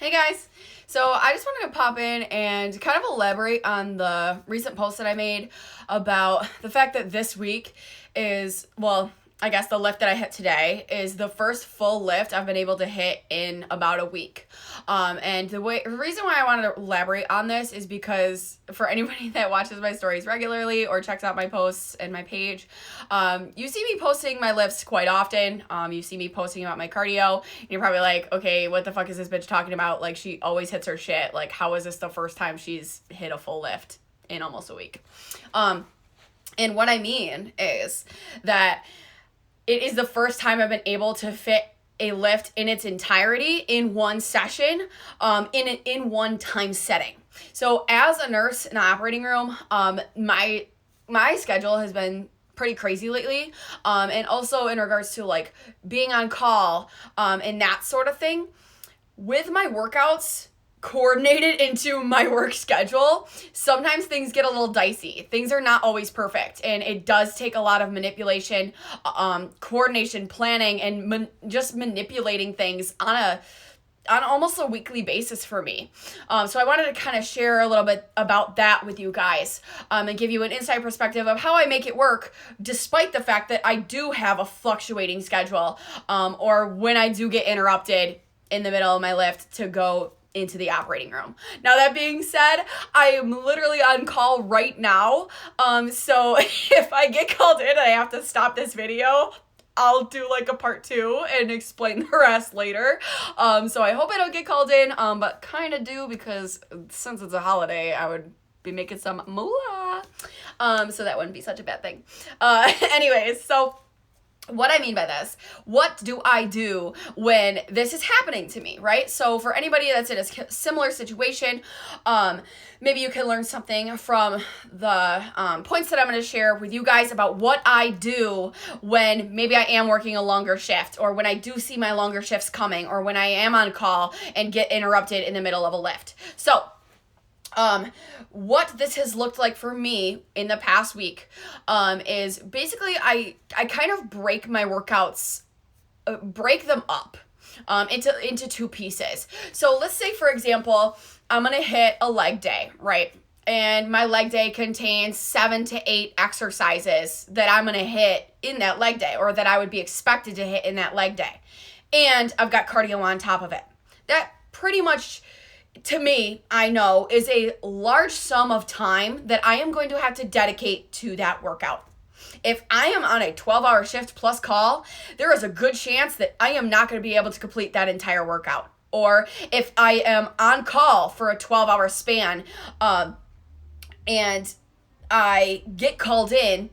Hey guys! So I just wanted to pop in and kind of elaborate on the recent post that I made about the fact that this week is, well, I guess the lift that I hit today is the first full lift I've been able to hit in about a week. And the reason why I wanted to elaborate on this is because for anybody that watches my stories regularly or checks out my posts and my page, you see me posting my lifts quite often. You see me posting about my cardio. And you're probably like, okay, what the fuck is this bitch talking about? Like, she always hits her shit. Like, how is this the first time she's hit a full lift in almost a week? And what I mean is that it is the first time I've been able to fit a lift in its entirety in one session, in one time setting. So as a nurse in an operating room, my schedule has been pretty crazy lately, and also in regards to like being on call, and that sort of thing. With my workouts coordinated into my work schedule, sometimes things get a little dicey. Things are not always perfect, and it does take a lot of manipulation, coordination, planning, and just manipulating things on almost a weekly basis for me. So I wanted to kind of share a little bit about that with you guys, and give you an inside perspective of how I make it work, despite the fact that I do have a fluctuating schedule, or when I do get interrupted in the middle of my lift to go into the operating room. Now, that being said, I am literally on call right now. So if I get called in and I have to stop this video, I'll do like a part 2 and explain the rest later. So I hope I don't get called in, but kind of do, because since it's a holiday, I would be making some moolah. So that wouldn't be such a bad thing. Anyways, so what I mean by this, what do I do when this is happening to me, right? So for anybody that's in a similar situation, maybe you can learn something from the points that I'm going to share with you guys about what I do when maybe I am working a longer shift, or when I do see my longer shifts coming, or when I am on call and get interrupted in the middle of a lift. So what this has looked like for me in the past week, is basically I kind of break my workouts, break them up, into two pieces. So let's say, for example, I'm going to hit a leg day, right? And my leg day contains 7 to 8 exercises that I'm going to hit in that leg day, or that I would be expected to hit in that leg day. And I've got cardio on top of it. That pretty much, to me, I know, is a large sum of time that I am going to have to dedicate to that workout. If I am on a 12-hour shift plus call, there is a good chance that I am not going to be able to complete that entire workout. Or if I am on call for a 12-hour span, and I get called in,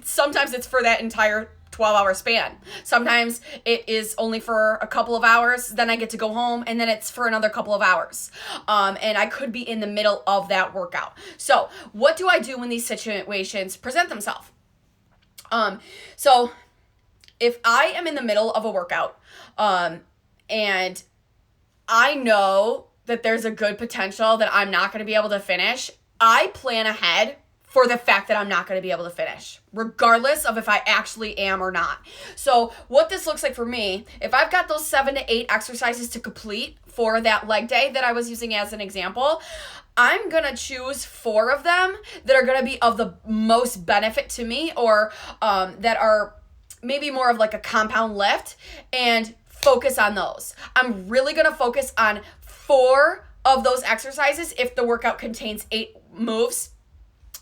sometimes it's for that entire 12-hour span. Sometimes it is only for a couple of hours, then I get to go home, and then it's for another couple of hours. And I could be in the middle of that workout. So what do I do when these situations present themselves? So if I am in the middle of a workout, and I know that there's a good potential that I'm not going to be able to finish, I plan ahead for the fact that I'm not going to be able to finish, regardless of if I actually am or not. So what this looks like for me, if I've got those 7 to 8 exercises to complete for that leg day that I was using as an example, I'm going to choose 4 of them that are going to be of the most benefit to me, or that are maybe more of like a compound lift, and focus on those. I'm really going to focus on 4 of those exercises. If the workout contains 8 moves,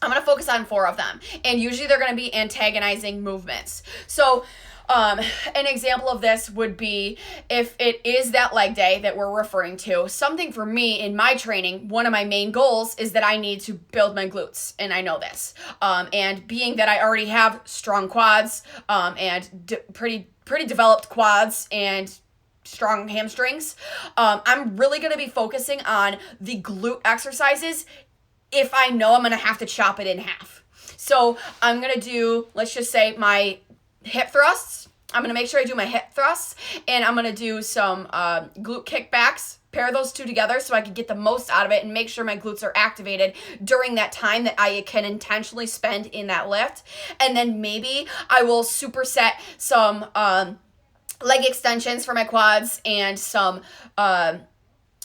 I'm going to focus on 4 of them. And usually they're going to be antagonizing movements. So an example of this would be, if it is that leg day that we're referring to, something for me in my training, one of my main goals is that I need to build my glutes. And I know this. And being that I already have strong quads, and pretty developed quads and strong hamstrings, I'm really going to be focusing on the glute exercises if I know I'm going to have to chop it in half. So I'm going to do, let's just say, my hip thrusts. I'm going to make sure I do my hip thrusts, and I'm going to do some glute kickbacks, pair those 2 together so I can get the most out of it and make sure my glutes are activated during that time that I can intentionally spend in that lift. And then maybe I will superset some leg extensions for my quads, and some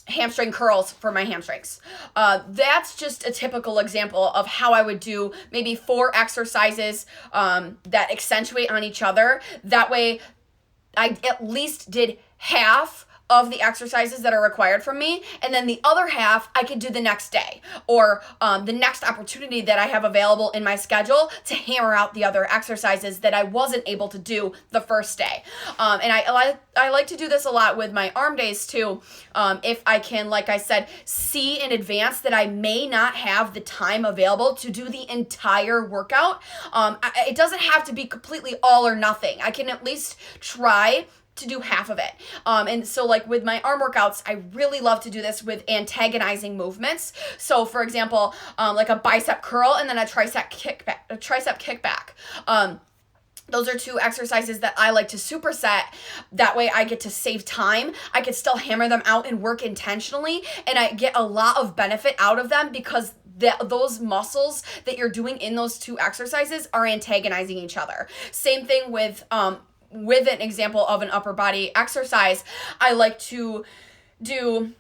hamstring curls for my hamstrings. That's just a typical example of how I would do maybe 4 exercises that accentuate on each other. That way I at least did half of the exercises that are required from me, and then the other half I could do the next day, or the next opportunity that I have available in my schedule to hammer out the other exercises that I wasn't able to do the first day. And I like to do this a lot with my arm days too. If I can, like I said, see in advance that I may not have the time available to do the entire workout. It doesn't have to be completely all or nothing. I can at least try to do half of it. And so like with my arm workouts, I really love to do this with antagonizing movements. So for example, like a bicep curl and then a tricep kickback. Those are 2 exercises that I like to superset. That way I get to save time. I can still hammer them out and work intentionally, and I get a lot of benefit out of them because those muscles that you're doing in those 2 exercises are antagonizing each other. Same thing with an example of an upper body exercise. I like to do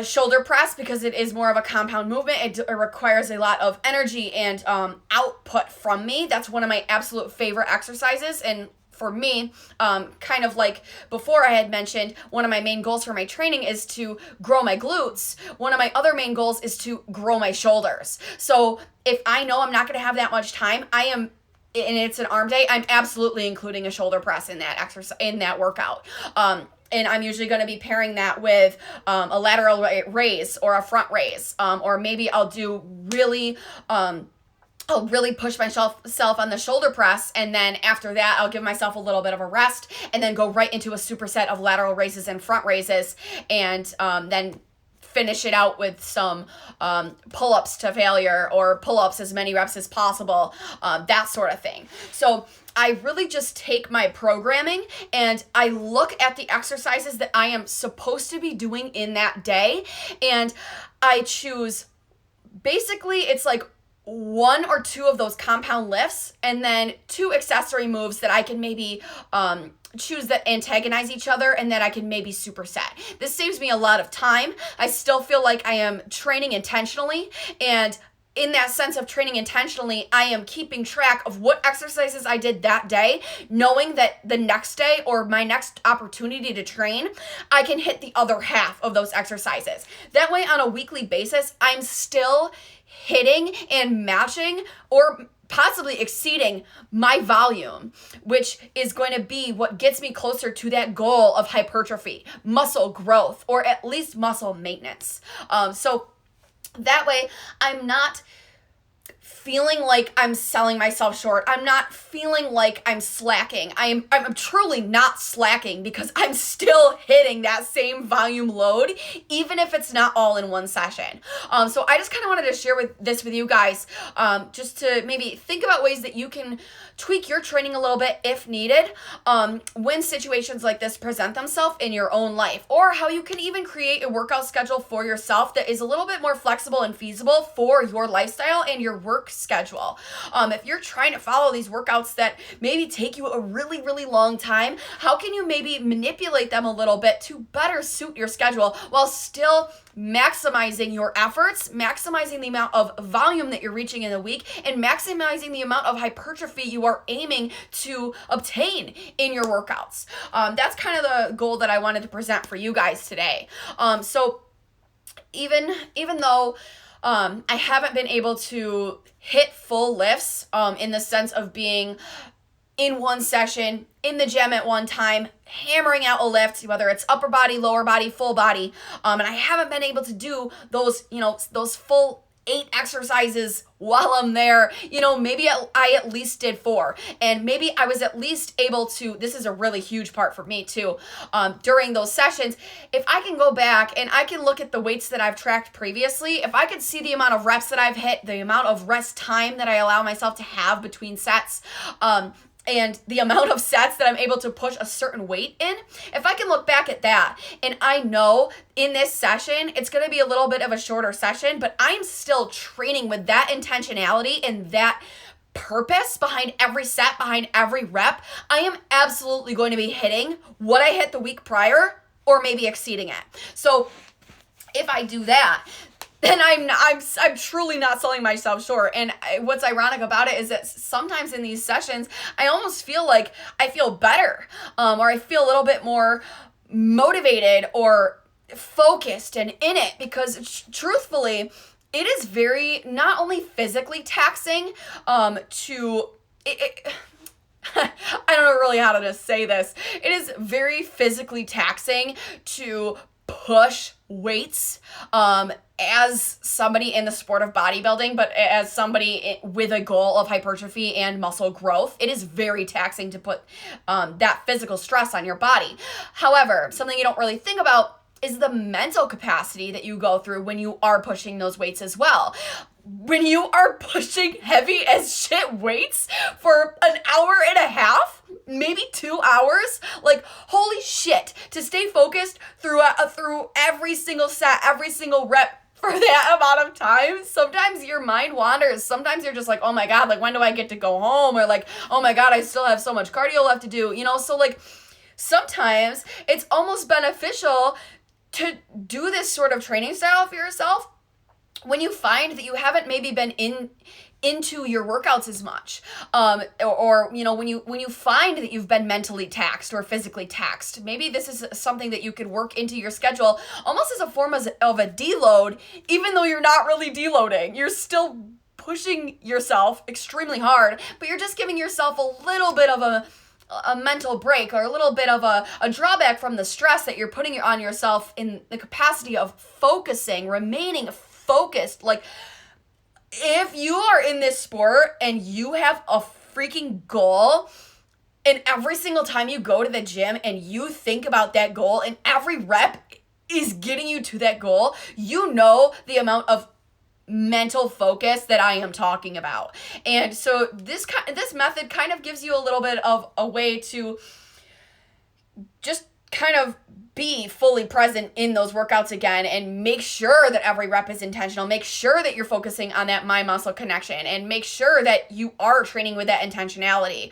shoulder press because it is more of a compound movement. It requires a lot of energy and output from me. That's one of my absolute favorite exercises. And for me, kind of like before I had mentioned, one of my main goals for my training is to grow my glutes. One of my other main goals is to grow my shoulders. So if I know I'm not going to have that much time, and it's an arm day, I'm absolutely including a shoulder press in that exercise, in that workout. And I'm usually going to be pairing that with a lateral raise or a front raise. Or maybe I'll really push myself on the shoulder press, and then after that, I'll give myself a little bit of a rest, and then go right into a superset of lateral raises and front raises, and then finish it out with some pull-ups to failure, or pull-ups as many reps as possible, that sort of thing. So I really just take my programming and I look at the exercises that I am supposed to be doing in that day, and I choose, basically it's like 1 or 2 of those compound lifts, and then 2 accessory moves that I can maybe choose that antagonize each other and that I can maybe superset. This saves me a lot of time. I still feel like I am training intentionally, and in that sense of training intentionally, I am keeping track of what exercises I did that day, knowing that the next day or my next opportunity to train, I can hit the other half of those exercises. That way, on a weekly basis, I'm still hitting and matching or possibly exceeding my volume, which is going to be what gets me closer to that goal of hypertrophy, muscle growth, or at least muscle maintenance. So that way I'm not feeling like I'm selling myself short. I'm not feeling like I'm slacking. I'm truly not slacking because I'm still hitting that same volume load, even if it's not all in one session. So I just kind of wanted to share this with you guys, just to maybe think about ways that you can tweak your training a little bit if needed, when situations like this present themselves in your own life, or how you can even create a workout schedule for yourself that is a little bit more flexible and feasible for your lifestyle and your work schedule. If you're trying to follow these workouts that maybe take you a really, really long time, how can you maybe manipulate them a little bit to better suit your schedule while still maximizing your efforts, maximizing the amount of volume that you're reaching in a week, and maximizing the amount of hypertrophy you are aiming to obtain in your workouts. That's kind of the goal that I wanted to present for you guys today. So even though I haven't been able to hit full lifts in the sense of being in one session, in the gym at one time, hammering out a lift, whether it's upper body, lower body, full body, and I haven't been able to do those full 8 exercises while I'm there. Maybe I at least did 4, and maybe I was at least able to, this is a really huge part for me too, during those sessions, if I can go back and I can look at the weights that I've tracked previously, if I could see the amount of reps that I've hit, the amount of rest time that I allow myself to have between sets, and the amount of sets that I'm able to push a certain weight in, if I can look back at that and I know in this session, it's going to be a little bit of a shorter session, but I'm still training with that intentionality and that purpose behind every set, behind every rep, I am absolutely going to be hitting what I hit the week prior or maybe exceeding it. So if I do that, then I'm truly not selling myself short. And what's ironic about it is that sometimes in these sessions, I almost feel like I feel better, or I feel a little bit more motivated or focused and in it, because truthfully, it is very not only physically taxing to it I don't know really how to just say this. It is very physically taxing to push weights as somebody in the sport of bodybuilding, but as somebody with a goal of hypertrophy and muscle growth. It is very taxing to put that physical stress on your body. However, something you don't really think about is the mental capacity that you go through when you are pushing those weights as well. When you are pushing heavy as shit weights for an hour and a half, maybe 2 hours, like holy shit, to stay focused through every single set, every single rep for that amount of time, sometimes your mind wanders. Sometimes you're just like, oh my God, like when do I get to go home? Or like, oh my God, I still have so much cardio left to do, so like sometimes it's almost beneficial to do this sort of training style for yourself when you find that you haven't maybe been into your workouts as much, or when you find that you've been mentally taxed or physically taxed. Maybe this is something that you could work into your schedule almost as a form of a deload, even though you're not really deloading. You're still pushing yourself extremely hard, but you're just giving yourself a little bit of a mental break, or a little bit of a drawback from the stress that you're putting on yourself in the capacity of focusing, remaining focused. Like, if you are in this sport and you have a freaking goal, and every single time you go to the gym and you think about that goal and every rep is getting you to that goal, you know the amount of mental focus that I am talking about. And so this method kind of gives you a little bit of a way to just kind of be fully present in those workouts again, and make sure that every rep is intentional. Make sure that you're focusing on that mind muscle connection, and make sure that you are training with that intentionality.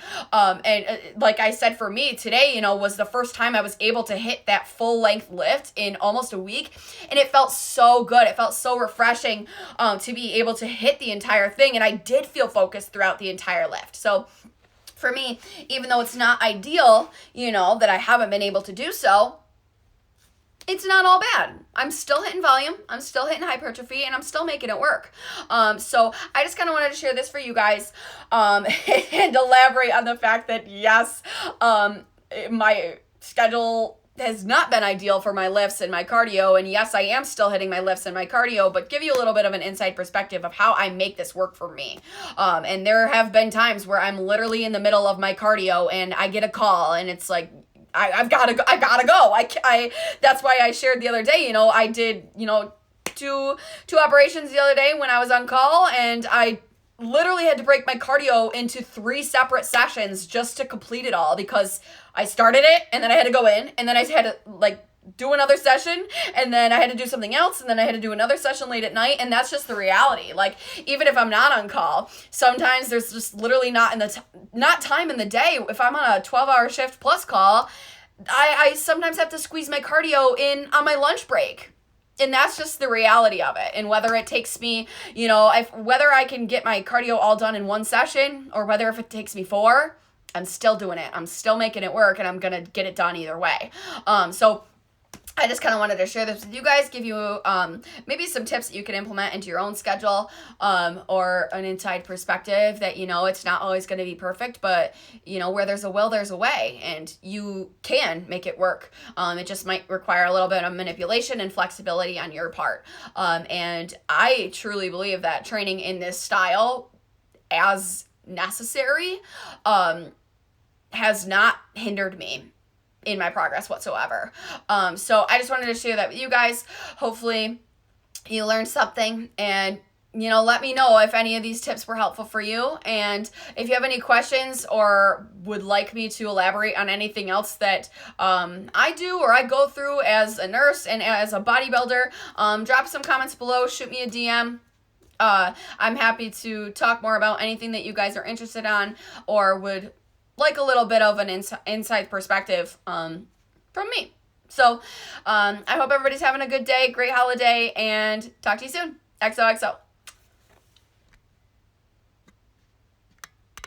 Like I said, for me today, was the first time I was able to hit that full length lift in almost a week. And it felt so good. It felt so refreshing to be able to hit the entire thing. And I did feel focused throughout the entire lift. So for me, even though it's not ideal, that I haven't been able to do so, it's not all bad. I'm still hitting volume, I'm still hitting hypertrophy, and I'm still making it work. So I just kind of wanted to share this for you guys, and elaborate on the fact that yes, my schedule has not been ideal for my lifts and my cardio, and yes, I am still hitting my lifts and my cardio, but give you a little bit of an inside perspective of how I make this work for me. And there have been times where I'm literally in the middle of my cardio and I get a call, and it's like, I gotta go. That's why I shared the other day, I did, two operations the other day when I was on call, and I literally had to break my cardio into 3 separate sessions just to complete it all, because I started it and then I had to go in, and then I had to do another session, and then I had to do something else, and then I had to do another session late at night. And that's just the reality. Like, even if I'm not on call, sometimes there's just literally not time in the day. If I'm on a 12-hour shift plus call, I sometimes have to squeeze my cardio in on my lunch break. And that's just the reality of it. And whether it takes me, whether I can get my cardio all done in 1 session, or whether if it takes me 4, I'm still doing it. I'm still making it work, and I'm going to get it done either way. So I just kind of wanted to share this with you guys, give you maybe some tips that you can implement into your own schedule, or an inside perspective that, it's not always going to be perfect, but, where there's a will, there's a way, and you can make it work. It just might require a little bit of manipulation and flexibility on your part. And I truly believe that training in this style, as necessary, has not hindered me in my progress whatsoever. So I just wanted to share that with you guys. Hopefully you learned something, and let me know if any of these tips were helpful for you. And if you have any questions or would like me to elaborate on anything else that I do or I go through as a nurse and as a bodybuilder, drop some comments below, shoot me a DM. I'm happy to talk more about anything that you guys are interested on or would like a little bit of an inside perspective from me. So I hope everybody's having a good day, great holiday, and talk to you soon. XOXO.